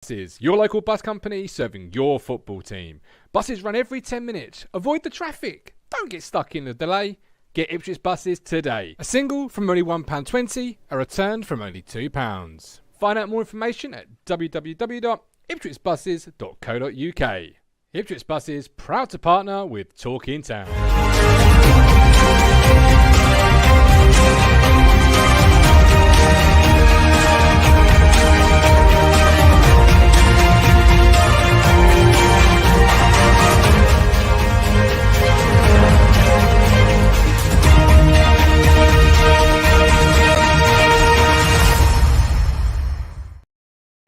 Buses, your local bus company serving your football team. Buses run every 10 minutes. Avoid the traffic. Don't get stuck in the delay. Get Ipswich buses today. A single from only £1.20, a return from only £2. Find out more information at www.ipswichbuses.co.uk. Ipswich Buses, proud to partner with Talk in Town.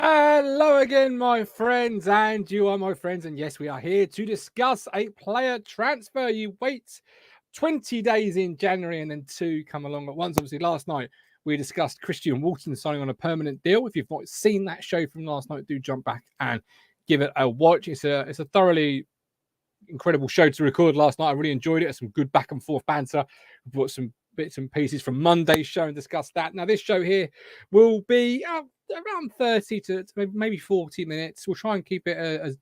Hello again, my friends, and you are my friends, and yes, we are here to discuss a player transfer. You wait 20 days in January and then two come along at once. Obviously, last night we discussed Christian Walton signing on a permanent deal. If you've not seen that show from last night, do jump back and give it a watch. It's a thoroughly incredible show to record last night. I really enjoyed it. Some good back and forth banter. We brought some bits and pieces from Monday's show and discussed that. Now, this show here will be around 30 to maybe 40 minutes. We'll try and keep it as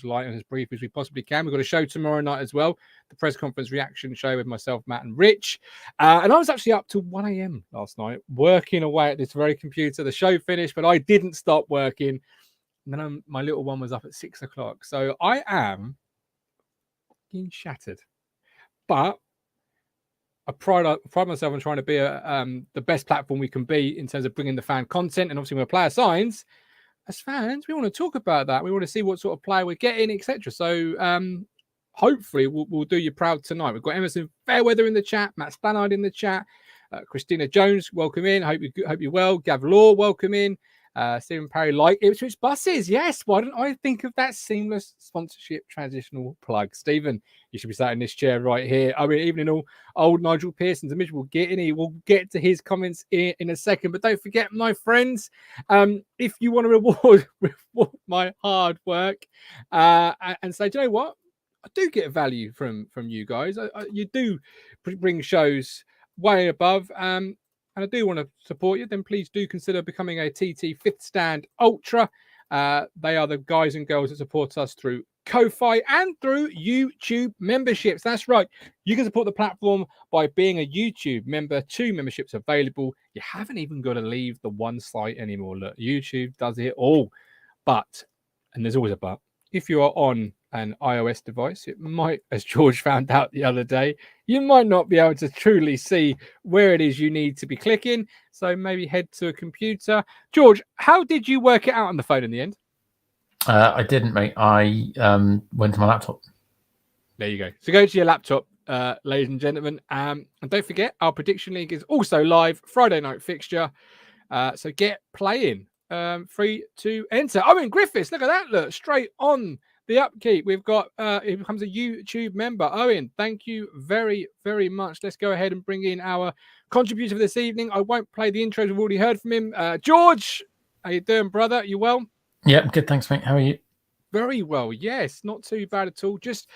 light and as brief as we possibly can. We've got a show tomorrow night as well, the press conference reaction show with myself, Matt and Rich. And I was actually up till 1 a.m. last night, working away at this very computer. The show finished, but I didn't stop working. And then my little one was up at 6 o'clock. So I am fucking shattered. But I pride myself on trying to be the best platform we can be in terms of bringing the fan content. And obviously when a player signs, as fans, we want to talk about that. We want to see what sort of player we're getting, etc. So hopefully we'll do you proud tonight. We've got Emerson Fairweather in the chat, Matt Stannard in the chat, Christina Jones, welcome in. Hope you're well. Gav Law, welcome in. Stephen Parry, like Ipswich Buses. Yes, why don't I think of that seamless sponsorship transitional plug? Stephen, you should be sat in this chair right here. I mean, even in all old Nigel Pearson's image, we'll get to his comments in a second. But don't forget, my friends, if you want to reward my hard work and say, do you know what? I do get value from you guys. You do bring shows way above. And I do want to support you, then please do consider becoming a TT Fifth Stand Ultra. They are the guys and girls that support us through Ko-Fi and through YouTube memberships. That's right. You can support the platform by being a YouTube member. 2 memberships available. You haven't even got to leave the one site anymore. Look, YouTube does it all. But, and there's always a but, if you are on an iOS device, it might, as George found out the other day, you might not be able to truly see where it is you need to be clicking. So maybe head to a computer. George, how did you work it out on the phone in the end? I didn't, mate. I went to my laptop. There you go. So go to your laptop, ladies and gentlemen. And don't forget, our Prediction League is also live, Friday night fixture. So get playing. Free to enter. Owen Griffiths, look at that. Look, straight on the upkeep. We've got he becomes a YouTube member. Owen, thank you very, very much. Let's go ahead and bring in our contributor for this evening. I won't play the intros. We've already heard from him. George, how you doing, brother? You well? Yeah, good. Thanks, mate. How are you? Very well. Yes, not too bad at all. Just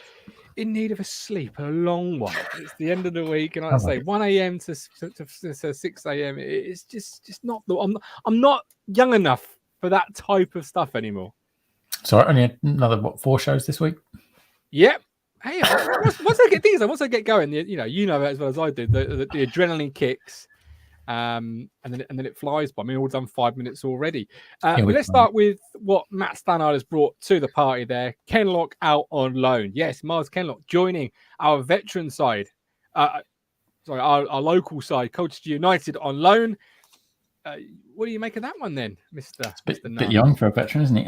in need of a sleep, a long one. It's the end of the week, and I say 1 a.m. to 6 a.m. It's just not. I'm not young enough for that type of stuff anymore. So only another 4 shows this week. Yep. Hey, once I get going, you know as well as I do. The adrenaline kicks, and then it flies by. I mean, we've all done 5 minutes already. But let's start with what Matt Stannard has brought to the party there. Kenlock out on loan. Yes, Miles Kenlock joining our veteran side. Our local side, Colchester United on loan. What do you make of that one then, Mr. It's a bit young for a veteran, isn't he?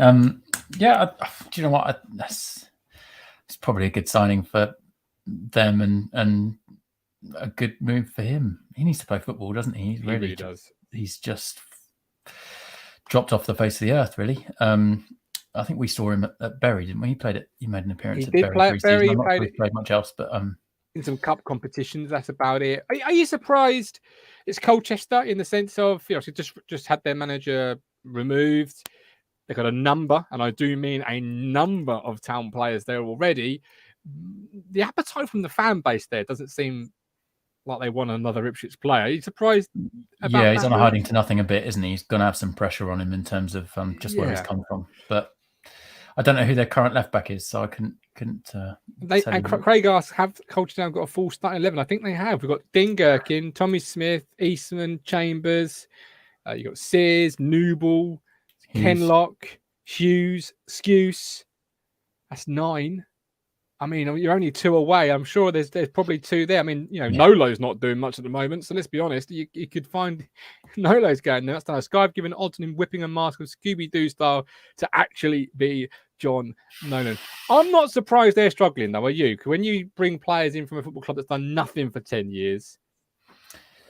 Yeah, do you know what? It's probably a good signing for them and a good move for him. He needs to play football, doesn't he? He really does. He's just dropped off the face of the earth, really. I think we saw him at Bury, didn't we? He made an appearance at Bury. I'm not sure he played much else, but in some cup competitions, that's about it. Are you surprised it's Colchester in the sense of, just had their manager removed? They've got a number, and I do mean a number of town players there already. The appetite from the fan base there doesn't seem like they want another Ipswich player. Are you surprised about Yeah, he's that on a move? hiding to nothing a bit, isn't he? He's going to have some pressure on him in terms of just where he's come from. But I don't know who their current left back is, so I couldn't. Craig asks, have Colchester got a full starting 11? I think they have. We've got Dean Gherkin, Tommy Smith, Eastman, Chambers. You got Sears, Newball, Kenlock, Hughes, Skuse. That's 9. I mean, you're only 2 away. I'm sure there's probably 2 there. I mean, Nolo's not doing much at the moment. So let's be honest. You could find Nolo's going there. That's done. Sky have given odds on him whipping a mask of Scooby-Doo style to actually be John Nolan. I'm not surprised they're struggling, though, are you? When you bring players in from a football club that's done nothing for 10 years,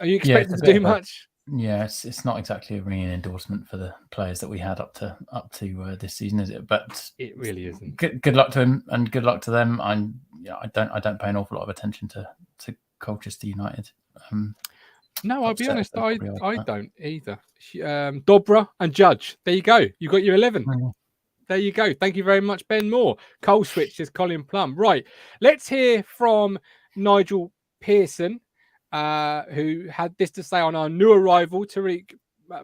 are you expected to do much? Yeah, it's not exactly a ringing endorsement for the players that we had up to this season, is it? But it really isn't. Good luck to him and good luck to them. I don't pay an awful lot of attention to Colchester United. No, I'll be honest, I don't either. Dobra and Judge. There you go. You got your 11. There you go. Thank you very much, Ben Moore. Coal switch is Colin Plum. Right. Let's hear from Nigel Pearson, who had this to say on our new arrival, Tyreeq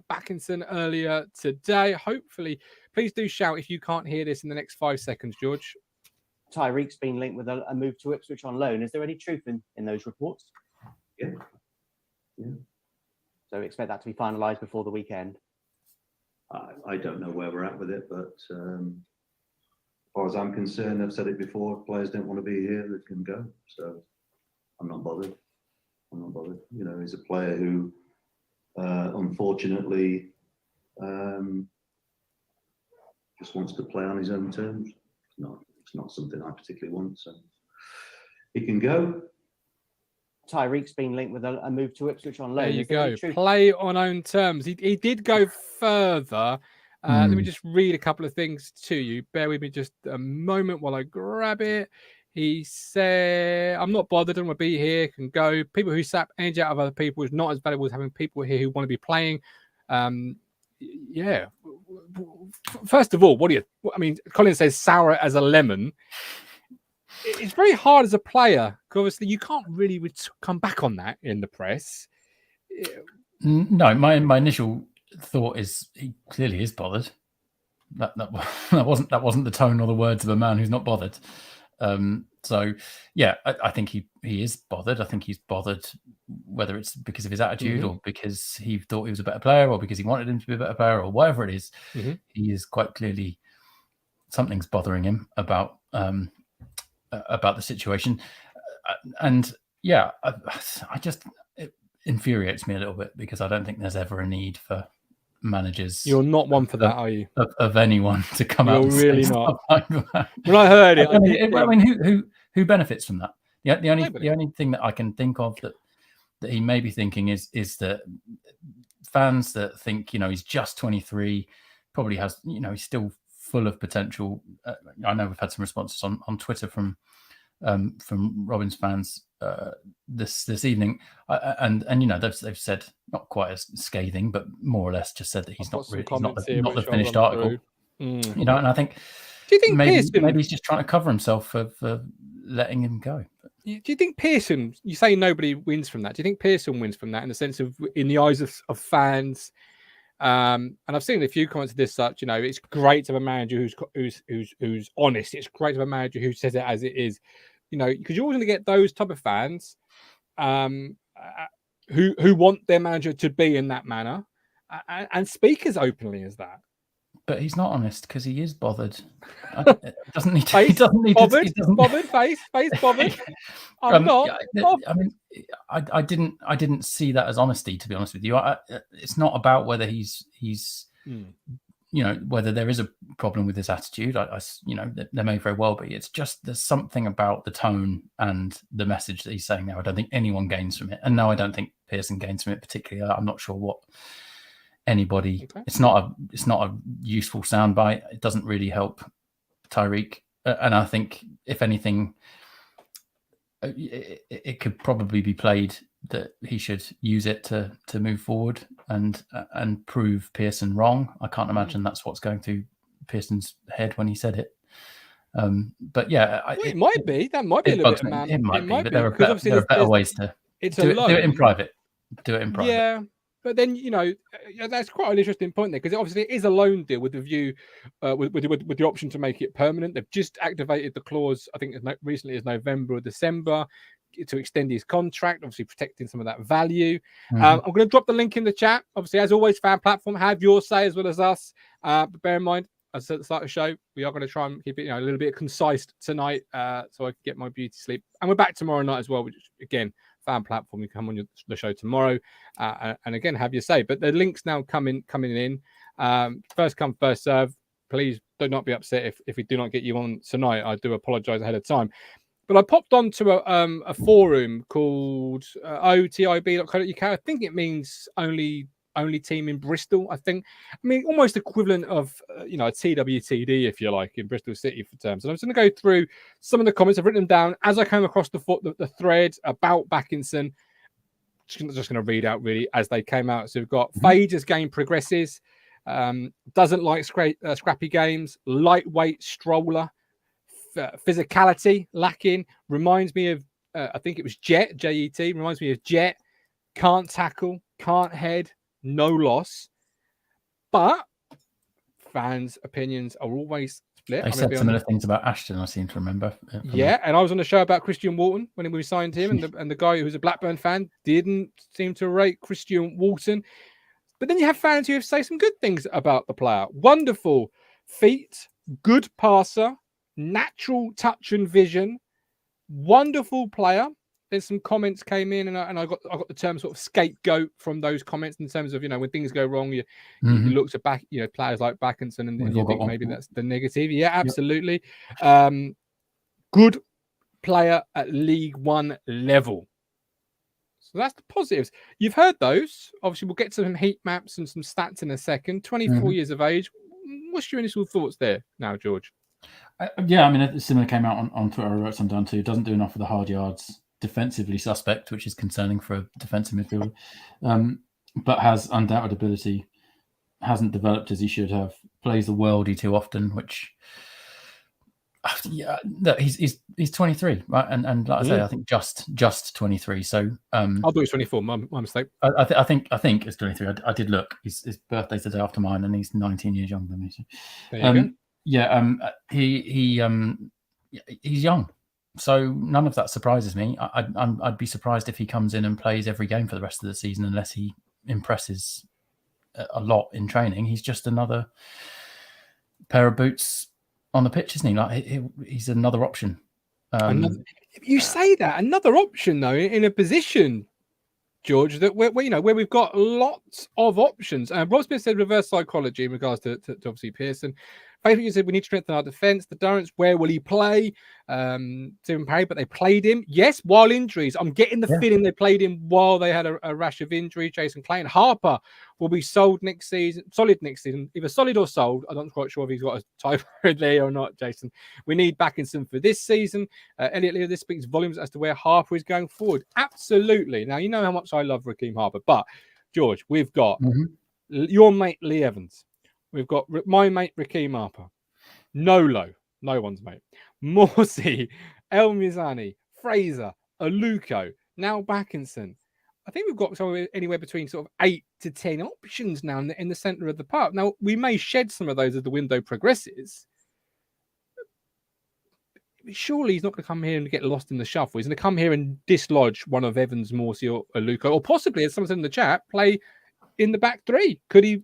Bakinson, earlier today. Hopefully, please do shout if you can't hear this in the next 5 seconds, George. Tyreeq's been linked with a move to Ipswich on loan. Is there any truth in those reports? Yeah. So expect that to be finalised before the weekend. I don't know where we're at with it, but as far as I'm concerned, I've said it before, if players don't want to be here, they can go. So I'm not bothered. He's a player who, unfortunately, just wants to play on his own terms. It's not something I particularly want, so he can go. Tyreeq's been linked with a move to Ipswich on loan. There you go. Play on own terms. He did go further. Let me just read a couple of things to you. Bear with me just a moment while I grab it. He said, I'm not bothered. I don't want to be here. Can go. People who sap energy out of other people is not as valuable as having people here who want to be playing. Yeah. First of all, Colin says sour as a lemon. It's very hard as a player because obviously you can't really come back on that in the press. No, my initial thought is he clearly is bothered. That wasn't the tone or the words of a man who's not bothered. So yeah, I think he is bothered. I think he's bothered whether it's because of his attitude or because he thought he was a better player or because he wanted him to be a better player or whatever it is. He is quite clearly something's bothering him about the situation. And yeah, it infuriates me a little bit because I don't think there's ever a need for managers. You're not one for that, are you? Of anyone to come out. You're really not. When I heard it, I mean, who benefits from that? The only thing that I can think of that he may be thinking is that fans that think he's just 23, probably has he's still full of potential. I know we've had some responses on Twitter from Robin's fans this evening, and they've said not quite as scathing, but more or less just said that he's not the finished article. And I think, do you think maybe he's just trying to cover himself for letting him go? Do you think Pearson? You say nobody wins from that. Do you think Pearson wins from that in the sense of in the eyes of fans? And I've seen a few comments of this such, it's great to have a manager who's honest. It's great to have a manager who says it as it is, because you're always going to get those type of fans who want their manager to be in that manner and speak as openly as that. But he's not honest because he is bothered. Doesn't need to. Face he doesn't need bothered, to. He doesn't... bothered. Face bothered. I'm not. I mean, I didn't see that as honesty. To be honest with you, it's not about whether he's whether there is a problem with his attitude. There may very well be. It's just there's something about the tone and the message that he's saying now. I don't think anyone gains from it, and no, I don't think Pearson gains from it particularly. I'm not sure what anybody. Okay. It's not a useful soundbite. It doesn't really help Tyreeq, and I think if anything, it could probably be played that he should use it to move forward and prove Pearson wrong. I can't imagine that's what's going through Pearson's head when he said it. But yeah, it might be. That might be a little bit of man. It might be, but there are better ways to it's do a it, loan. do it in private. Do it in private. Yeah, but then that's quite an interesting point there, because obviously it is a loan deal with the view, with the option to make it permanent. They've just activated the clause, I think recently as November or December, to extend his contract, obviously protecting some of that value. I'm going to drop the link in the chat. Obviously, as always, fan platform, have your say as well as us. But bear in mind, as I said at the start of the show, we are going to try and keep it a little bit concise tonight, so I can get my beauty sleep. And we're back tomorrow night as well, which again, fan platform, you come on the show tomorrow, and again have your say. But the links now coming in, first come first serve. Please do not be upset if we do not get you on tonight. I do apologize ahead of time. But I popped onto a forum called otib.co.uk. I think it means only team in Bristol. I mean almost equivalent of a TWTD, if you like, in Bristol City for terms. And I'm just going to go through some of the comments. I've written them down as I came across the thread about Bakinson. Just going to read out really as they came out. So we've got Fade as game progresses, doesn't like scrappy games, lightweight stroller, physicality lacking, reminds me of I think it was Jet, Jet, reminds me of Jet, can't tackle, can't head, no loss. But fans' opinions are always split. They said similar things about Ashton, I seem to remember. Yeah, and I was on a show about Christian Walton when we signed him, and the guy who's a Blackburn fan didn't seem to rate Christian Walton. But then you have fans who say some good things about the player. Wonderful feet, good passer, natural touch and vision, wonderful player. Then some comments came in, and I got the term sort of scapegoat from those comments in terms of when things go wrong, you look to back players like Bakinson, and you think maybe that's the negative. Yeah, absolutely. Yep. Good player at League One level. So that's the positives. You've heard those. Obviously, we'll get to some heat maps and some stats in a second. 24 years of age. What's your initial thoughts there now, George? Yeah, I mean, similar came out on Twitter. I wrote some down too. Doesn't do enough of the hard yards. Defensively suspect, which is concerning for a defensive midfielder, but has undoubted ability. Hasn't developed as he should have. Plays the worldie too often, which he's 23, right? And like I say, I think just 23. So I thought he was 24. My mistake. I think it's 23. I did look. His birthday's the day after mine, and he's 19 years younger than me. So. There you go. Yeah, he's young, so none of that surprises me. I'd be surprised if he comes in and plays every game for the rest of the season unless he impresses a lot in training. He's just another pair of boots on the pitch, isn't he? Like he's another option. You say that another option though in a position, George, that where we've got lots of options. Rob Smith said reverse psychology in regards to obviously Pearson. Basically, you said we need to strengthen our defence. The Durrance, where will he play? Stephen Parry, but they played him. Yes, while injuries. I'm getting the feeling they played him while they had a rash of injury. Jason Clayton. Harper will be solid next season. Either solid or sold. I'm not quite sure if he's got a typo there or not, Jason. We need Bakinson for this season. Elliot Lear, this speaks volumes as to where Harper is going forward. Absolutely. Now, you know how much I love Raheem Harper. But, George, we've got your mate Lee Evans. We've got my mate Raheem Harper, Nolo, no one's mate, Morsi, El Mizani, Fraser, Aluko, now Bakinson. I think we've got somewhere anywhere between sort of 8 to 10 options now in the centre of the park. Now, we may shed some of those as the window progresses. Surely he's not going to come here and get lost in the shuffle. He's going to come here and dislodge one of Evans, Morsi, or Aluko, or possibly, as someone said in the chat, play in the back three. Could he?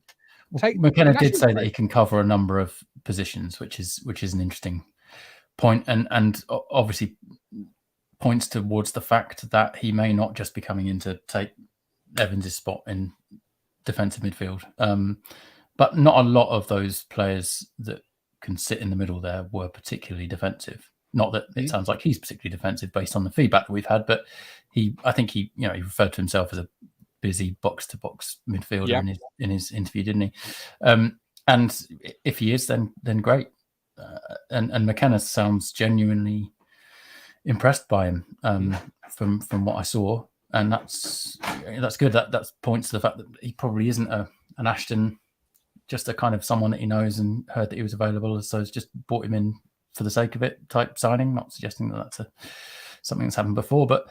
McKenna did say that he can cover a number of positions, which is an interesting point, and obviously points towards the fact that he may not just be coming in to take Evans' spot in defensive midfield. But not a lot of those players that can sit in the middle there were particularly defensive. Not that it sounds like he's particularly defensive based on the feedback that we've had, but I think he referred to himself as a busy box-to-box midfielder in his interview, didn't he? And if he is, then great. And McKenna sounds genuinely impressed by him from what I saw, and that's good. That points to the fact that he probably isn't an Ashton, just a kind of someone that he knows and heard that he was available, so it's just brought him in for the sake of it type signing. Not suggesting that that's something that's happened before, but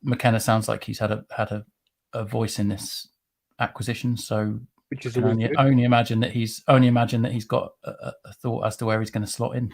McKenna sounds like he's had a voice in this acquisition, so which is I can always only imagine that he's got a thought as to where he's going to slot in.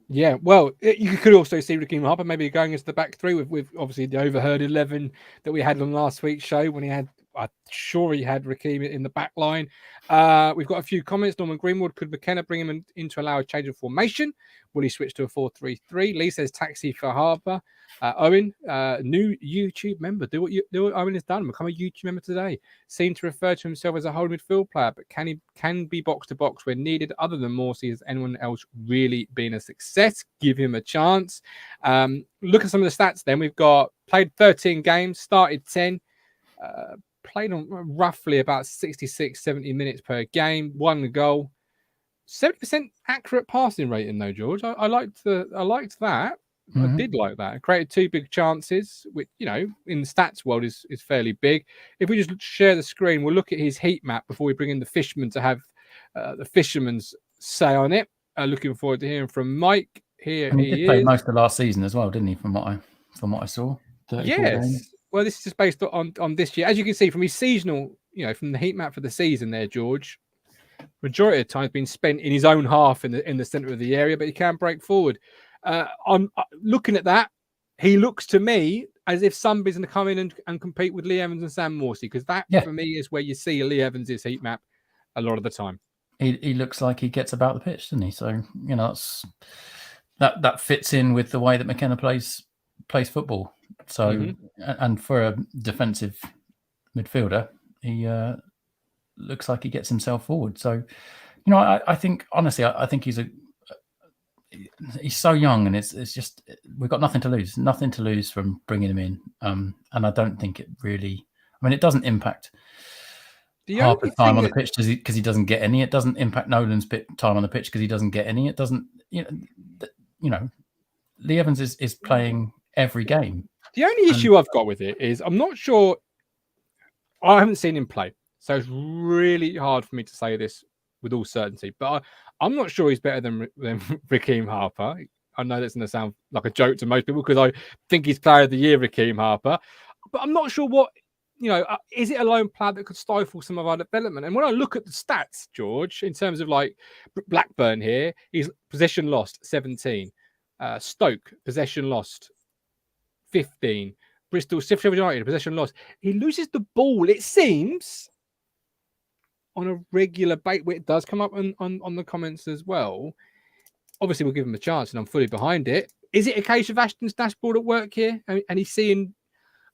Yeah, well, you could also see Raheem Harper maybe going into the back three with obviously the overheard 11 that we had on last week's show when I'm sure he had Raheem in the back line. We've got a few comments. Norman Greenwood, could McKenna bring him in to allow a change of formation? Will he switch to a 4-3-3? Lee says taxi for Harper. Owen, new YouTube member. Do what Owen has done. Become a YouTube member today. Seemed to refer to himself as a whole midfield player, but can be box to box when needed. Other than Morsey, has anyone else really been a success? Give him a chance. Look at some of the stats. Then we've got played 13 games, started 10. Played on roughly about 66, 70 minutes per game, one goal, 70% accurate passing rating though, George. I liked that. I did like that. Created 2 big chances, which, in the stats world is fairly big. If we just share the screen, we'll look at his heat map before we bring in the fisherman to have the fisherman's say on it. Looking forward to hearing from Mike. Here he did play most of last season as well, didn't he? From what I saw. Yes. Games. Well, this is just based on this year. As you can see from his seasonal, from the heat map for the season there, George, majority of the time has been spent in his own half in the centre of the area, but he can break forward. I'm looking at that. He looks to me as if somebody's going to come in and compete with Lee Evans and Sam Morsey, because that for me is where you see Lee Evans' heat map a lot of the time. He looks like he gets about the pitch, doesn't he? So that fits in with the way that McKenna plays football. So and for a defensive midfielder, he looks like he gets himself forward. So I think honestly, I think he's so young, and it's just we've got nothing to lose from bringing him in. And I don't think it really. I mean, it doesn't impact Harper's time on the pitch because he doesn't get any. It doesn't impact Nolan's time on the pitch because he doesn't get any. It doesn't. Lee Evans is playing every game. The only issue I've got with it is I'm not sure. I haven't seen him play, so it's really hard for me to say this with all certainty. But I'm not sure he's better than Raheem Harper. I know that's going to sound like a joke to most people because I think he's Player of the Year, Raheem Harper. But I'm not sure what, is it a lone player that could stifle some of our development? And when I look at the stats, George, in terms of like Blackburn here, he's possession lost 17. Stoke, possession lost 15. Bristol, Sheffield United, possession lost. He loses the ball, it seems, on a regular basis. It does come up on the comments as well. Obviously, we'll give him a chance, and I'm fully behind it. Is it a case of Ashton's dashboard at work here? And he's seeing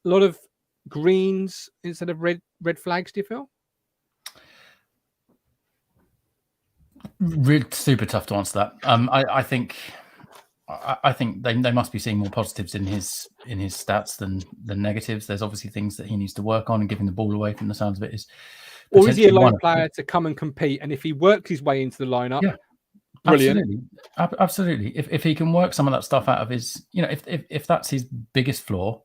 a lot of greens instead of red flags, do you feel? Really super tough to answer that. I think they must be seeing more positives in his stats than negatives. There's obviously things that he needs to work on, and giving the ball away from the sounds of it is. Or is he a lone player to come and compete? And if he works his way into the lineup, brilliant. Absolutely. If he can work some of that stuff out of his, if that's his biggest flaw,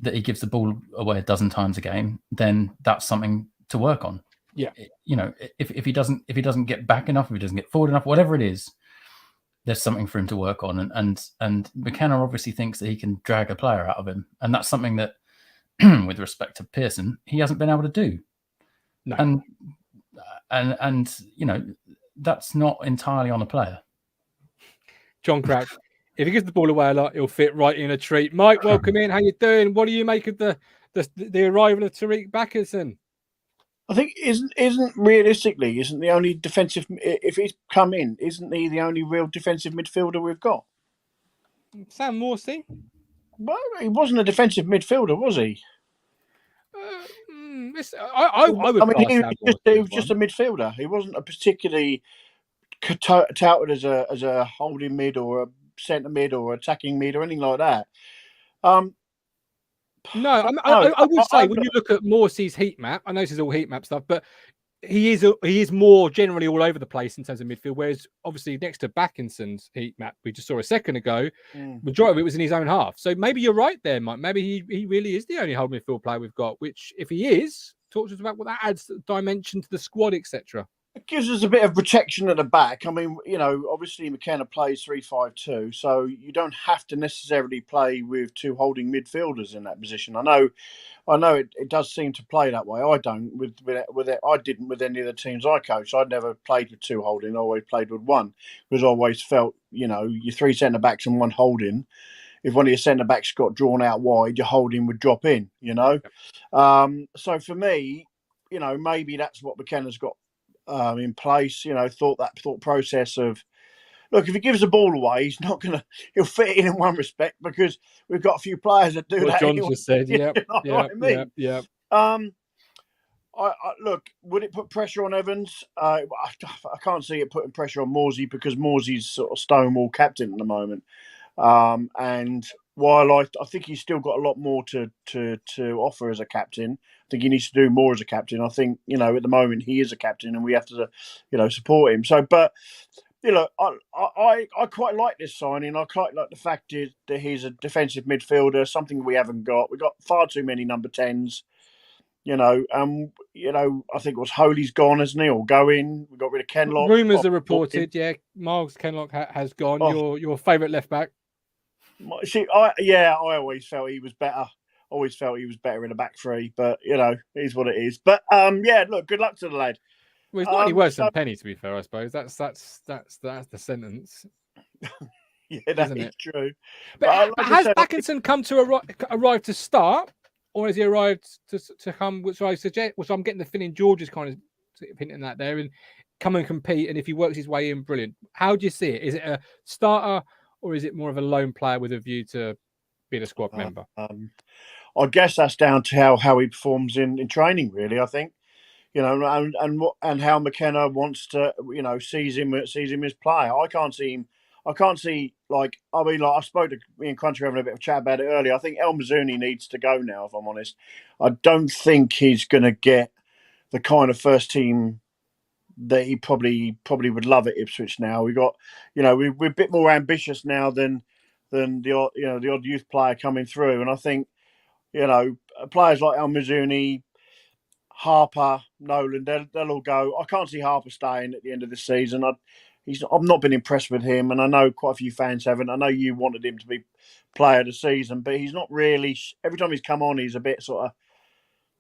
that he gives the ball away a dozen times a game, then that's something to work on. Yeah. If he doesn't get back enough, if he doesn't get forward enough, whatever it is, there's something for him to work on. And McKenna obviously thinks that he can drag a player out of him. And that's something that, with respect to Pearson, he hasn't been able to do. No. And that's not entirely on a player. John Crouch, if he gives the ball away a lot, he'll fit right in a treat. Mike, welcome in. How you doing? What do you make of the arrival of Tyreeq Bakinson? I think isn't the only defensive, if he's come in, isn't he the only real defensive midfielder we've got? Sam Morsey? Well, he wasn't a defensive midfielder, was he? I would. He was just a midfielder. He wasn't a particularly touted as a holding mid or a centre mid or attacking mid or anything like that. No, I would say when you look at Morsey's heat map, I know this is all heat map stuff, but he is more generally all over the place in terms of midfield. Whereas obviously next to Bakinson's heat map we just saw a second ago, majority of it was in his own half. So maybe you're right there, Mike. Maybe he really is the only holding midfield player we've got. Which, if he is, talk to us about what that adds dimension to the squad, etc. It gives us a bit of protection at the back. I mean, obviously McKenna plays 3-5-2, so you don't have to necessarily play with two holding midfielders in that position. I know it does seem to play that way. I don't with it. I didn't with any of the teams I coached. I'd never played with two holding. I always played with one because I always felt, your three centre backs and one holding. If one of your centre backs got drawn out wide, your holding would drop in. So for me, maybe that's what McKenna's got in place. Thought process of, look, if he gives the ball away, he'll fit in one respect because we've got a few players that do What that. John anyway. just said, yep, Yeah. I look, would it put pressure on Evans? I can't see it putting pressure on Morsey because Morsey's sort of stonewall captain at the moment. And while I think he's still got a lot more to offer as a captain, I think he needs to do more as a captain. I think, at the moment he is a captain and we have to, support him. So, but, I quite like this signing. I quite like the fact that he's a defensive midfielder, something we haven't got. We've got far too many number 10s. I think it was Holy's gone, hasn't he, or going? We got rid of Kenlock. Rumours are reported, Miles Kenlock has gone. Your favourite left back. See, I always felt he was better. Always felt he was better in a back three, but it is what it is. But look, good luck to the lad. Well, it's not any worse than Penny, to be fair. I suppose that's the sentence. Yeah, that is true. But has Bakinson come to arrive to start, or has he arrived to come? Which I suggest, which I'm getting the feeling George is kind of hinting that there, and come and compete. And if he works his way in, brilliant. How do you see it? Is it a starter, or is it more of a lone player with a view to being a squad member? I guess that's down to how he performs in training. Really, I think. And how McKenna wants to, sees him as player. I can't see him. I spoke to me and Crunchy having a bit of a chat about it earlier. I think El Mazzuni needs to go now, if I'm honest. I don't think he's going to get the kind of first team that he probably would love at Ipswich now. We got, we're a bit more ambitious now than the odd youth player coming through. And I think, players like El Mazzuni, Harper, Nolan, they'll all go. I can't see Harper staying at the end of the season. I've not been impressed with him, and I know quite a few fans haven't. I know you wanted him to be player of the season, but he's not really. Every time he's come on, he's a bit sort of,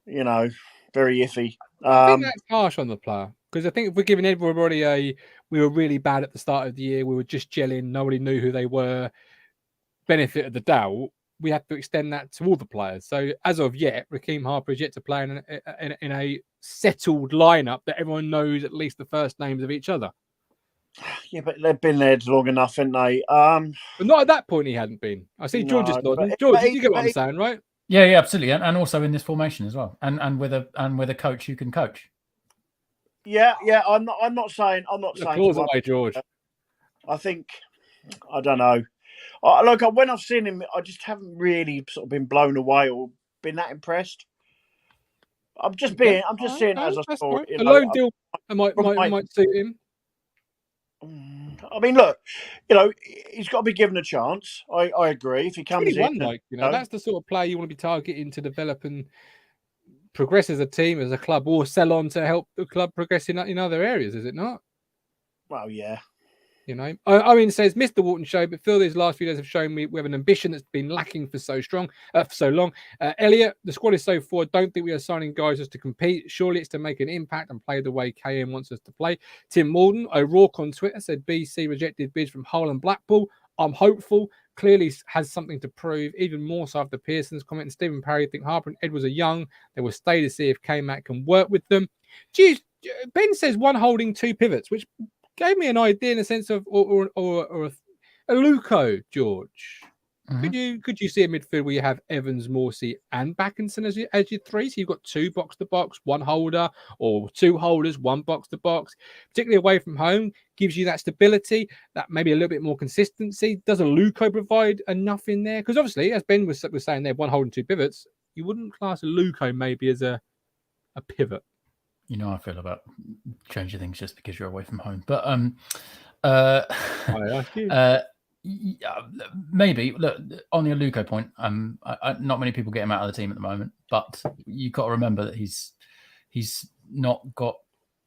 very iffy. I think that's harsh on the player because I think if we're giving everybody we were really bad at the start of the year, we were just gelling, nobody knew who they were, benefit of the doubt, we have to extend that to all the players. So as of yet, Raheem Harper is yet to play in a settled lineup that everyone knows at least the first names of each other. Yeah, but they've been there long enough, haven't they? But not at that point. He hadn't been. I see George's nodding. George, you get what I'm saying, right? Yeah, absolutely, and also in this formation as well, and with a coach who can coach. Yeah. I'm not saying. Applause away, George. I think. I don't know. Look, when I've seen him, I just haven't really sort of been blown away or been that impressed. I'm just seeing it as I saw it. A loan deal might suit him. I mean, look, he's got to be given a chance. I agree. If he comes in, that's the sort of player you want to be targeting to develop and progress as a team, as a club, or sell on to help the club progress in other areas. Is it not? Well, yeah. Owen says, missed the Walton show, but feel these last few days have shown me we have an ambition that's been lacking for so long. Elliot, the squad is so forward. Don't think we are signing guys just to compete. Surely it's to make an impact and play the way KM wants us to play. Tim Morden, O'Rourke on Twitter said BC rejected bids from Hull and Blackpool. I'm hopeful. Clearly has something to prove, even more so after Pearson's comment. And Stephen Parry think Harper and Edwards are young. They will stay to see if K-Mac can work with them. Geez, Ben says one holding, two pivots, which gave me an idea in a sense of or a Luco, George. Mm-hmm. Could you see a midfield where you have Evans, Morsey, and Bakinson as your three? So you've got two box to box, one holder, or two holders, one box to box. Particularly away from home, gives you that stability, that maybe a little bit more consistency. Does a Luco provide enough in there? Because obviously, as Ben was saying there, one holding, two pivots. You wouldn't class a Luco maybe as a pivot. You know how I feel about changing things just because you're away from home. But maybe look on the Aluko point. Not many people get him out of the team at the moment, but you've got to remember that he's not got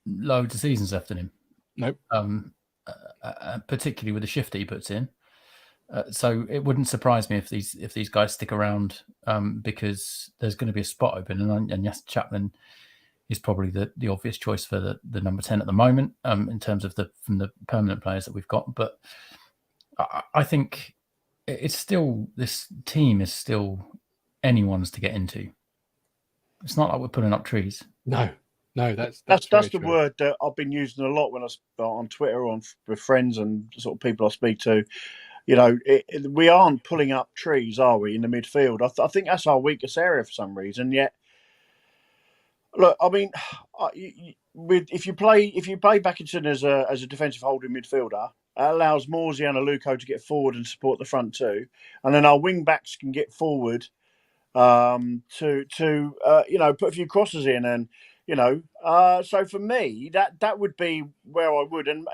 loads of seasons left in him. Nope. Particularly with the shift that he puts in. So it wouldn't surprise me if these guys stick around, because there's going to be a spot open, and yes, Chapman is probably the obvious choice for the number 10 at the moment, in terms of from the permanent players that we've got. But I think it's still, this team is still anyone's to get into. It's not like we're putting up trees. No, that's the word that I've been using a lot when I on Twitter, with friends and sort of people I speak to. You know, we aren't pulling up trees, are we, in the midfield? I think that's our weakest area for some reason. Yet, look, I mean, if you play Bakinson as a defensive holding midfielder, it allows Morsey and Aluko to get forward and support the front two, and then our wing backs can get forward to put a few crosses in, and so for me that would be where I would, and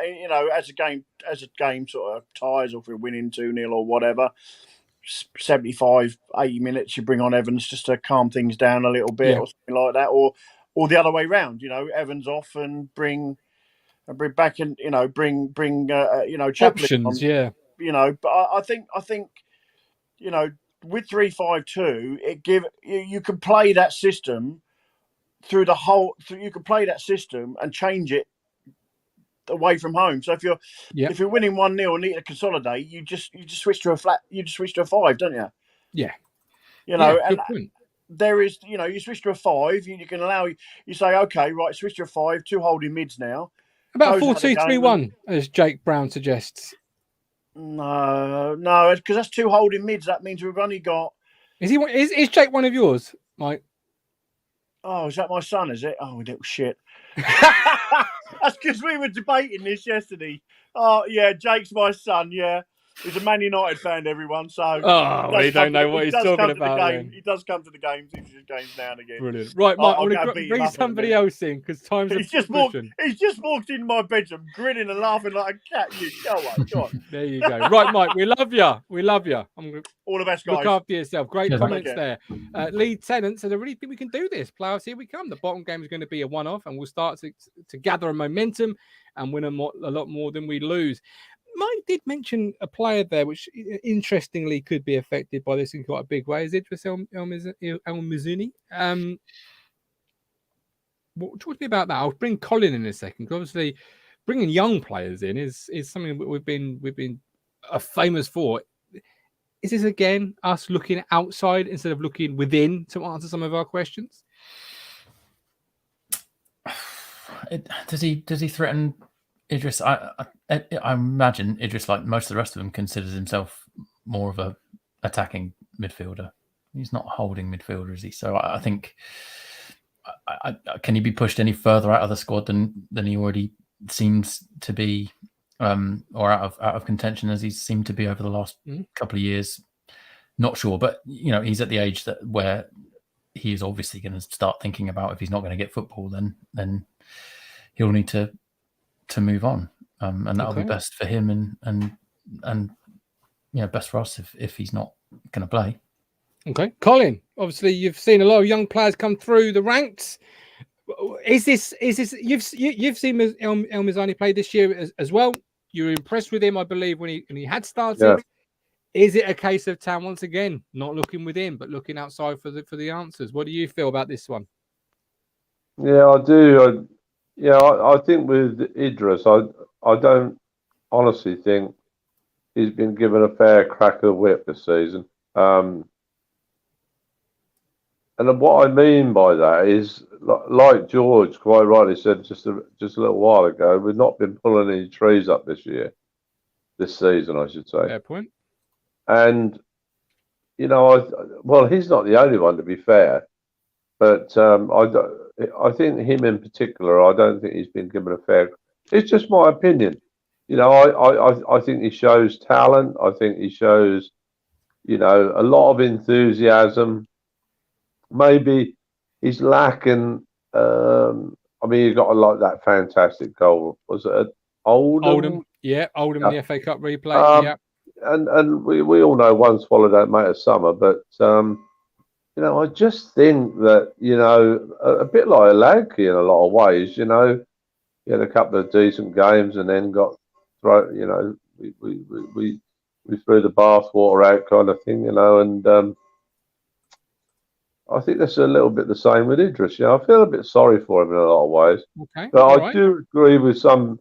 as a game sort of ties, or if we're winning 2-0 or whatever, 75, 80 minutes, you bring on Evans just to calm things down a little bit, or something like that, or the other way round, Evans off and bring back, and bring Chaplin options on, but I think with 3-5-2, you can play that system through the whole. You can play that system and change it away from home. So if you're winning 1-0 and need to consolidate, you just switch to a flat. You just switch to a 5, don't you? Yeah. And there is, you switch to a 5. You can allow. You say, okay, right, switch to a 5. 2 holding mids now. About 4-2-3-1, as Jake Brown suggests. No, because that's 2 holding mids. That means we've only got. Is Jake one of yours, Mike? Oh, is that my son? Is it? Oh, little shit. That's because we were debating this yesterday. Oh, yeah, Jake's my son. Yeah, he's a Man United fan. Everyone. So he don't know what he's talking about. He does come to the games. He visits games now and again. Brilliant. Right, Mike, I'm going to bring somebody else in because time's he's just walked in my bedroom, grinning and laughing like a cat. Go on. There you go. Right, Mike, we love you. All the best, guys. Look after yourself. Great comments there. Lead Tenant said, I really think we can do this. Playoffs, here we come. The bottom game is going to be a one-off, and we'll start to gather a momentum and win a lot more than we lose. Mike did mention a player there, which interestingly could be affected by this in quite a big way. Is Idris El Mizuni? Talk to me about that. I'll bring Colin in a second, because obviously bringing young players in is something that we've been famous for. Is this again us looking outside instead of looking within to answer some of our questions? Does he threaten Idris? I imagine Idris, like most of the rest of them, considers himself more of a attacking midfielder. He's not a holding midfielder, is he? So I think, can he be pushed any further out of the squad than he already seems to be, or out of contention as he seemed to be over the last couple of years? Not sure, but he's at the age where he is obviously going to start thinking about, if he's not going to get football, then he'll need to move on, and that'll be best for him, and best for us if he's not going to play. Okay, Colin. Obviously, you've seen a lot of young players come through the ranks. Is this you've seen El Mizani play this year as well? You were impressed with him, I believe, when he had started. Yeah. Is it a case of Town once again not looking within but looking outside for the answers? What do you feel about this one? Yeah, I do. I think with Idris, I don't honestly think he's been given a fair crack of the whip this season. And what I mean by that is, like George quite rightly said just a little while ago, we've not been pulling any trees up this season, I should say. Fair point. And he's not the only one, to be fair, but I think him in particular, I don't think he's been given a fair. It's just my opinion. I think he shows talent. I think he shows, a lot of enthusiasm. Maybe he's lacking. He got that fantastic goal. Was it Oldham? Yeah, Oldham in the FA Cup replay. Yeah, and we all know one swallow don't make a summer, but I just think that a bit like Alanke in a lot of ways. he had a couple of decent games and then got thrown. You know, we threw the bathwater out kind of thing. You know, and I think that's a little bit the same with Idris. You know, I feel a bit sorry for him in a lot of ways. Okay, but I do agree with some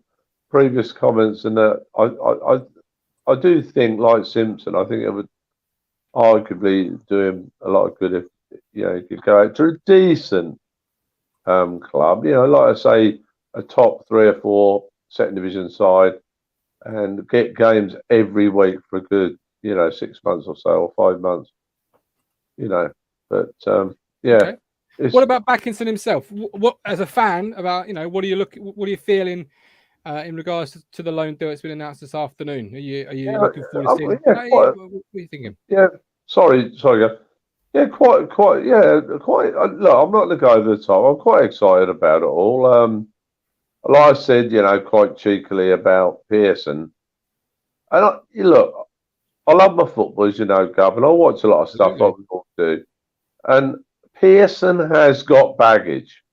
previous comments, and that I do think, like Simpson, I think it would arguably do him a lot of good if he could go out to a decent club. You know, like I say, a top 3 or 4 second division side, and get games every week for a good 6 months or so, or 5 months. You know, but yeah. Okay. What about Bakinson himself? What, as a fan, about what are you feeling in regards to the loan deal that's been announced this afternoon? Are you looking forward to seeing? What are you thinking? Yeah, sorry, guys. Yeah, quite. Look, I'm not going to go over the top. I'm quite excited about it all. Like I said, quite cheekily about Pearson. And look, I love my football, as you know, Gov, and I watch a lot of stuff like we all do. And Pearson has got baggage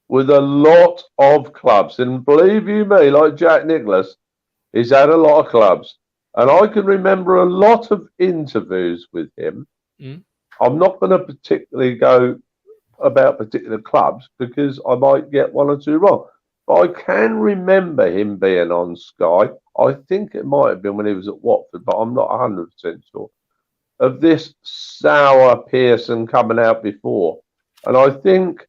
with a lot of clubs. And believe you me, like Jack Nicklaus, he's had a lot of clubs. And I can remember a lot of interviews with him. I'm not going to particularly go about particular clubs because I might get 1 or 2 wrong. But I can remember him being on Sky. I think it might have been when he was at Watford, but I'm not 100% sure. Of this sour Pearson coming out before. And I think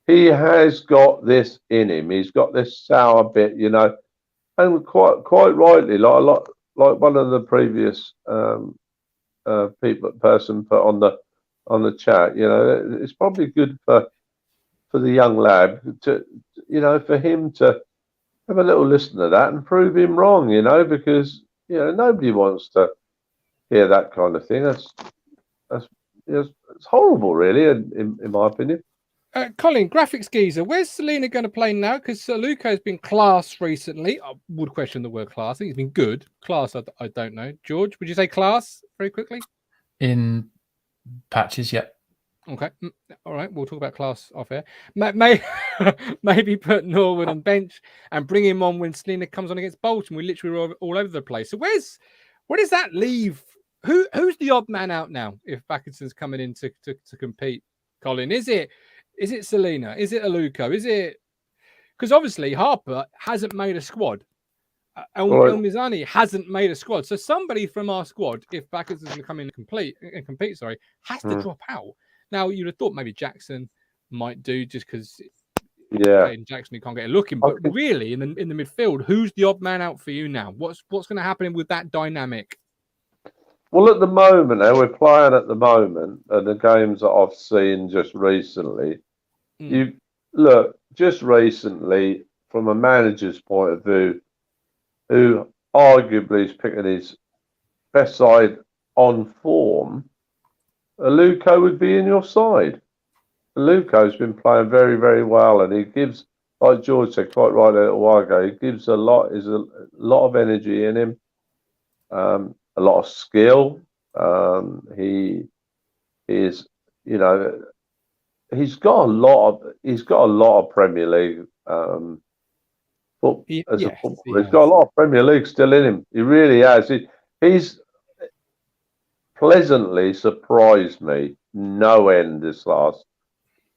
he has got this in him. He's got this sour bit, and quite rightly, like one of the previous person put on the chat, it's probably good for the young lad to, for him to have a little listen to that and prove him wrong, because nobody wants to hear that kind of thing. It's horrible, really, in my opinion. Colin, graphics geezer, where's Selena going to play now? Because Luca has been class recently. I would question the word class. I think he's been good. Class, I don't know. George, would you say class very quickly? In patches, yeah. Okay. All right. We'll talk about class off air. Maybe put Norwood on bench and bring him on when Selena comes on against Bolton. We literally were all over the place. So where does that leave? Who's the odd man out now if Bakinson's coming in to compete? Colin, is it Selena? Is it Aluko? Is it, because obviously Harper hasn't made a squad. El Mizani hasn't made a squad. So somebody from our squad, if Bakinson's going to come in and compete, has to drop out. Now you'd have thought maybe Jackson might do just because Jackson he can't get a look in. But really, in the midfield, who's the odd man out for you now? What's going to happen with that dynamic? Well, at the moment, we're playing at the moment, and the games that I've seen just recently, you look just recently from a manager's point of view, who arguably is picking his best side on form, Aluko would be in your side. Aluko's been playing very, very well, and he gives, like George said quite right a little while ago, he gives a lot of energy in him, a lot of skill. He is, he's got a lot of Premier League He's got a lot of Premier League still in him. He really has. He's pleasantly surprised me no end this last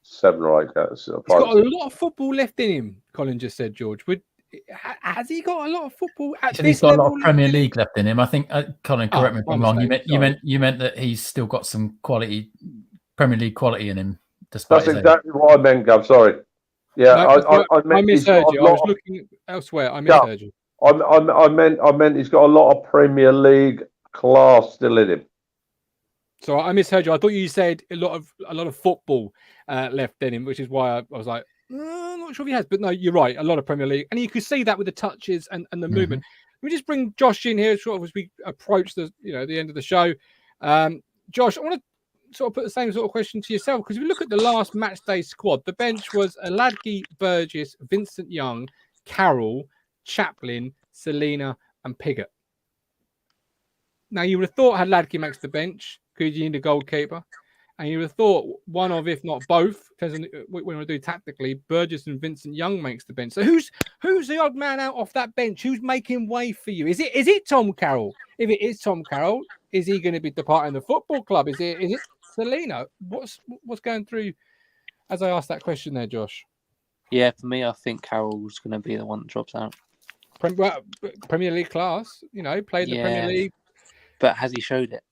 7 or 8 games. He's got a lot of football left in him, Colin just said, George. Has he got a lot of football at this level? He's got a lot of Premier League left in him. I think, Colin, correct me if I'm wrong. You meant that he's still got some quality, Premier League quality in him. That's exactly what I meant, Gav. Sorry. Yeah, I misheard you. I was looking elsewhere. I misheard you. I meant he's got a lot of Premier League class still in him. So I misheard you. I thought you said a lot of football left in him, which is why I was like, I'm not sure if he has. But no, you're right. A lot of Premier League, and you could see that with the touches and the movement. Let me just bring Josh in here, sort of as we approach the end of the show. Josh, I want to sort of put the same sort of question to yourself, because if you look at the last match day squad, the bench was Aladgi, Burgess, Vincent Young, Carroll, Chaplin, Selena, and Pigott. Now you would have thought Aladgi makes the bench because you need a goalkeeper, And you would have thought one of, if not both, because what we want to do tactically, Burgess and Vincent Young makes the bench. So who's the odd man out off that bench? Who's making way for you? Is it Tom Carroll? If it is Tom Carroll, is he going to be departing the football club? Is it Selena? What's going through as I asked that question there, Josh? Yeah, for me, I think Carroll's going to be the one that drops out. Premier League class, played in the Premier League. But has he showed it?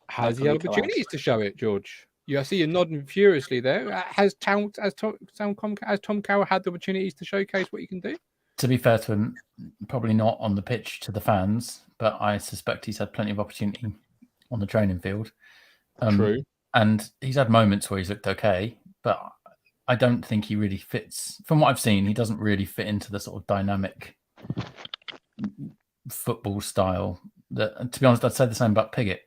Has he had opportunities to show it, George? I see you nodding furiously there. Has Tom Carroll had the opportunities to showcase what he can do? To be fair to him, probably not on the pitch to the fans, but I suspect he's had plenty of opportunity on the training field. True. And he's had moments where he's looked okay, but I don't think he really fits. From what I've seen, he doesn't really fit into the sort of dynamic football style. That, to be honest, I'd say the same about Piggott.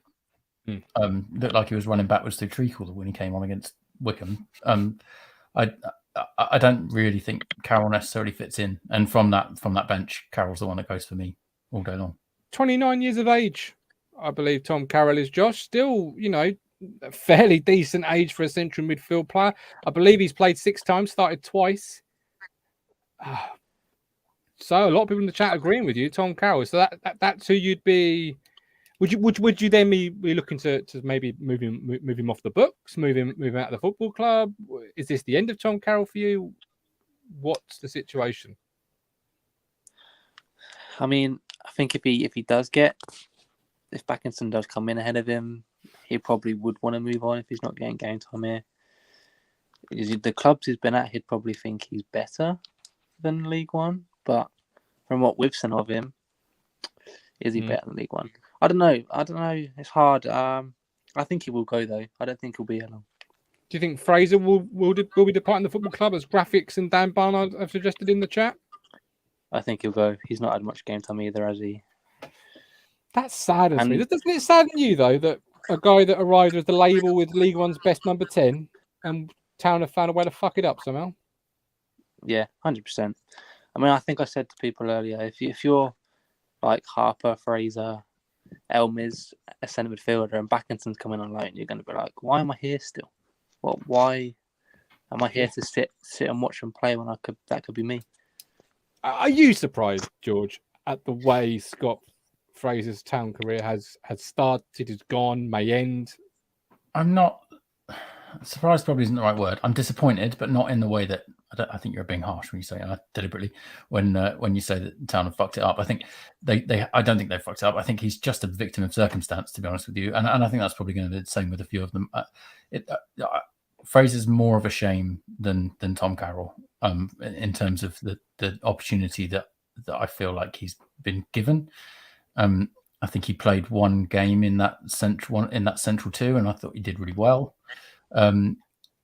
Looked like he was running backwards through treacle when he came on against Wickham. I don't really think Carroll necessarily fits in, and from that bench, Carroll's the one that goes for me all day long. 29 years of age, I believe Tom Carroll is, Josh. Still, a fairly decent age for a central midfield player. I believe he's played 6 times, started twice. So a lot of people in the chat agreeing with you, Tom Carroll. So that's who you'd be. Would you then be looking to maybe move him off the books, move him out of the football club? Is this the end of Tom Carroll for you? What's the situation? I mean, I think if Bakinson does come in ahead of him, he probably would want to move on if he's not getting game time here. The clubs he's been at, he'd probably think he's better than League One, but from what we've seen of him, is he better than League One? I don't know. It's hard. I think he will go though. I don't think he'll be here long. Do you think Fraser will be departing the football club, as Graphics and Dan Barnard have suggested in the chat? I think he'll go. He's not had much game time either, has he? That saddens me. Doesn't it sadden you though that a guy that arrived with the label with League One's best number 10 and Town have found a way to fuck it up somehow? Yeah, 100%. I mean, I think I said to people earlier, if you're like Harper, Fraser, Elmis, a centre midfielder, and Bakinson's coming on loan, you're going to be like, why am I here still? Well, why am I here to sit and watch them play when that could be me? Are you surprised, George, at the way Scott Fraser's Town career has started, has gone, may end? I'm not surprised. Probably isn't the right word. I'm disappointed, but not in the way that I think you're being harsh when you say deliberately when you say that Town have fucked it up. I think I don't think they fucked it up. I think he's just a victim of circumstance, to be honest with you, and I think that's probably going to be the same with a few of them. Fraser's more of a shame than Tom Carroll in terms of the opportunity that I feel like he's been given. I think he played one game in that central 2, and I thought he did really well.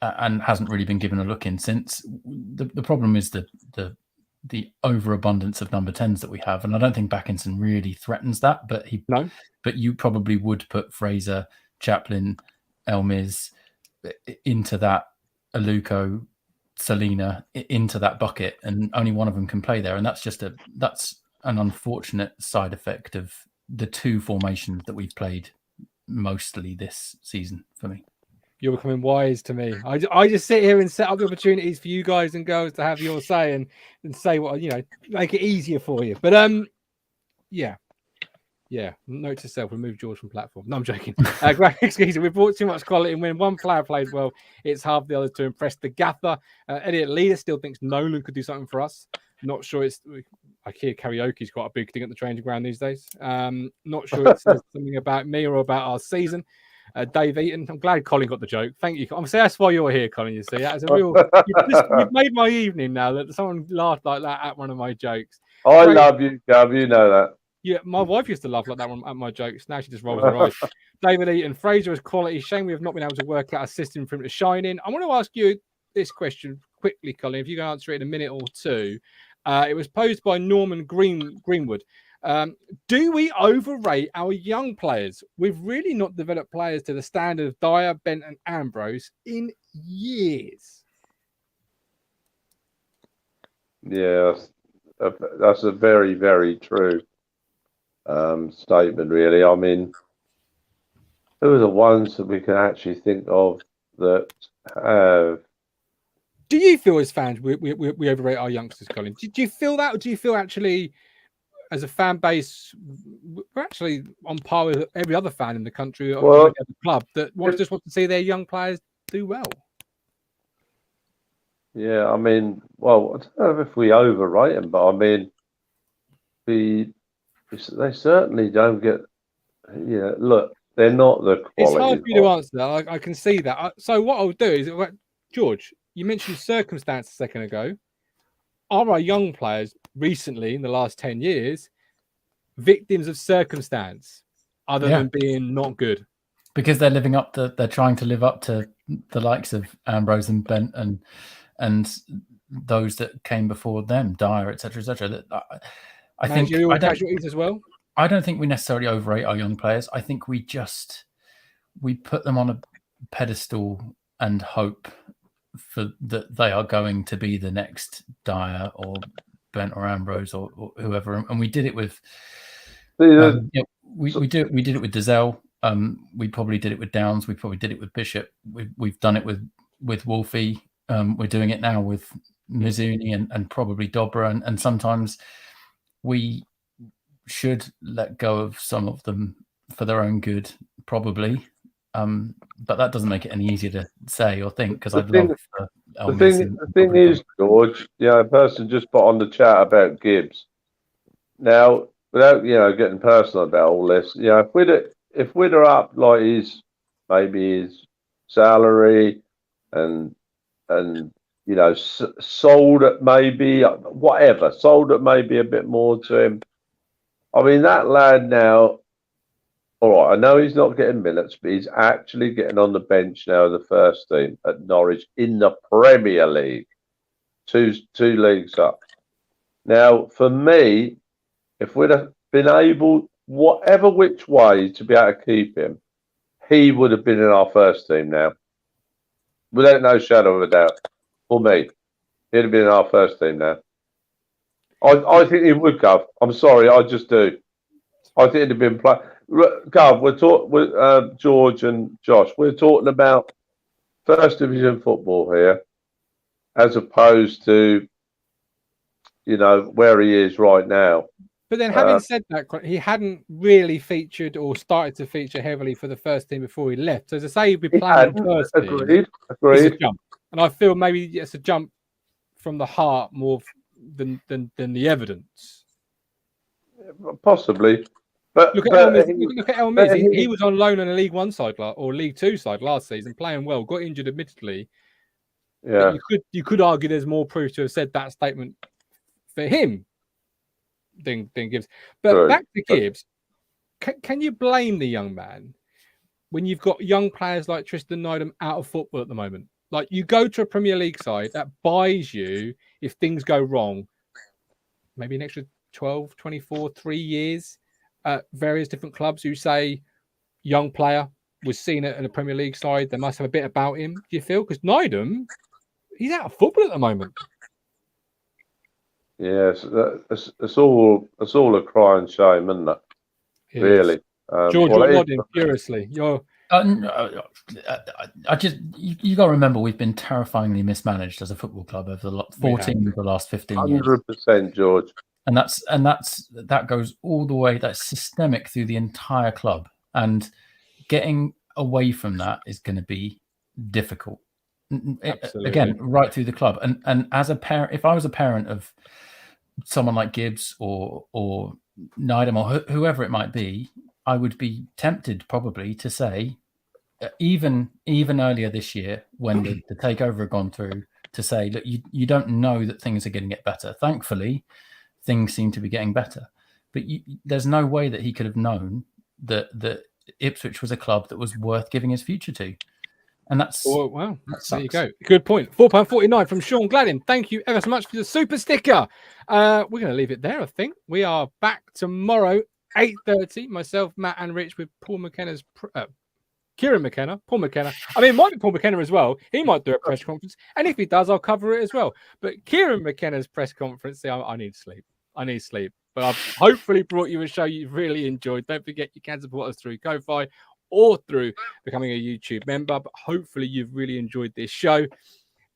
And hasn't really been given a look in since. The problem is the overabundance of number 10s that we have, and I don't think Bakinson really threatens that. But you probably would put Fraser, Chaplin, Elmis into that, Aluko, Selena into that bucket, and only one of them can play there, and that's an unfortunate side effect of the 2 formations that we've played mostly this season for me. You're becoming wise to me. I just sit here and set up the opportunities for you guys and girls to have your say and say what, make it easier for you. But yeah. Note to self: remove George from platform. No, I'm joking. Excuse me. We brought too much quality, and when one player plays well, it's hard for the other to impress. The gaffer, Elliot Leader, still thinks Nolan could do something for us. Not sure it's. I hear karaoke is quite a big thing at the training ground these days. Not sure it says something about me or about our season. Dave Eaton, I'm glad Colin got the joke. Thank you. I'm saying that's why you're here, Colin. You see, that's a real. You've made my evening now that someone laughed like that at one of my jokes. I love you, Gov. You know that. Yeah, my wife used to laugh like that one at my jokes. Now she just rolls her eyes. David Eaton, Fraser is quality. Shame we have not been able to work out a system for him to shine in. I want to ask you this question quickly, Colin. If you can answer it in a minute or two. It was posed by Norman Greenwood. Do we overrate our young players? We've really not developed players to the standard of Dyer, Bent, and Ambrose in years. Yeah, that's a very, very true statement, really. I mean, Who are the ones that we can actually think of that have? Do you feel as fans we overrate our youngsters, Colin? Do you feel that, or do you feel actually, as a fan base, we're actually on par with every other fan in the country or Well, any other club that just wants to see their young players do well? Yeah, I mean, well, I don't know if we overrate them, but I mean, they certainly don't get. Yeah, look, they're not the quality. It's hard for you to answer that. I can see that. So what I'll do is, George, you mentioned circumstance a second ago. Are our young players recently, in the last 10 years, victims of circumstance other than being not good? Because they're trying to live up to the likes of Ambrose and Bent and those that came before them, Dyer, etc., etc. I think casualties as well. I don't think we necessarily overrate our young players. I think we put them on a pedestal and hope for that they are going to be the next Dyer or Bent or Ambrose or whoever. And we did it with we did it with Dazelle. We probably did it with Downs. We probably did it with Bishop. We've done it with Wolfie. We're doing it now with Mizuni and probably Dobra. And sometimes we should let go of some of them for their own good, probably. But that doesn't make it any easier to say or think, because I'd love the thing is, George, a person just put on the chat about Gibbs. Now, without getting personal about all this, if we'd are up like his salary and sold at maybe a bit more to him. I mean, that lad now, all right, I know he's not getting minutes, but he's actually getting on the bench now of the first team at Norwich in the Premier League, two leagues up. Now, for me, if we'd have been able, whatever which way, to be able to keep him, he would have been in our first team now, without no shadow of a doubt. For me, he'd have been in our first team now. I think he would, Gov. I'm sorry, I just do. I think it'd have been play. Gov, we're talking with George and Josh. We're talking about first division football here, as opposed to where he is right now. But then, having said that, he hadn't really featured or started to feature heavily for the first team before he left. So, as I say, he'd be playing first team. Agreed. It's a jump. And I feel maybe it's a jump from the heart more than the evidence. Possibly. But look at El Miz. He was on loan on a League One side or League Two side last season, playing well. Got injured, admittedly. Yeah. But you could argue there's more proof to have said that statement for him than Gibbs. But back to Gibbs, can you blame the young man when you've got young players like Tristan Nydam out of football at the moment? Like, you go to a Premier League side that buys you, if things go wrong, maybe an extra 12, 24, 3 years at various different clubs who say, young player was seen in a Premier League side, they must have a bit about him. Do you feel? Because Nydam, he's out of football at the moment. Yes, it's all a crying shame, isn't it? Really. George, you're nodding furiously. You got to remember, we've been terrifyingly mismanaged as a football club over the 14 of the last 15 years. 100%, George. And that goes all the way. That's systemic through the entire club, and getting away from that is going to be difficult. Again, right through the club. And as a parent, if I was a parent of someone like Gibbs or Nydam or whoever it might be, I would be tempted probably to say, even earlier this year when the takeover had gone through, to say, look, you don't know that things are going to get better. Thankfully, things seem to be getting better. But there's no way that he could have known that Ipswich was a club that was worth giving his future to. And that's there you go. Good point. £4.49 from Sean Gladden. Thank you ever so much for the super sticker. We're going to leave it there, I think. We are back tomorrow, 8:30. Myself, Matt, and Rich with Paul McKenna's Kieran McKenna, Paul McKenna. I mean, it might be Paul McKenna as well. He might do a press conference, and if he does, I'll cover it as well. But Kieran McKenna's press conference, I need sleep. I need sleep. But I've hopefully brought you a show you've really enjoyed. Don't forget you can support us through Ko-Fi or through becoming a YouTube member. But hopefully you've really enjoyed this show.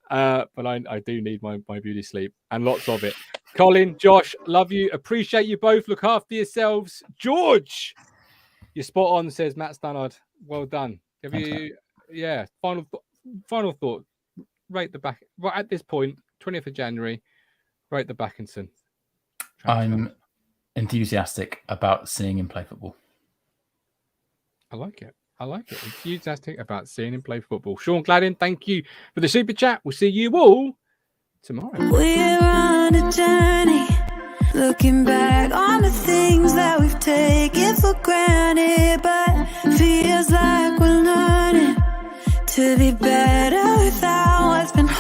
But I do need my beauty sleep and lots of it. Colin, Josh, love you. Appreciate you both. Look after yourselves. George, you're spot on, says Matt Stannard. Well done. Have you? Yeah. Final thought. Rate the back. Well, at this point, 20th of January, rate the Bakinson. I'm enthusiastic about seeing him play football. I like it. Enthusiastic about seeing him play football. Sean Gladden, thank you for the super chat. We'll see you all tomorrow. We're on a journey, looking back on the things that we've taken for granted, but feels like we're learning to be better.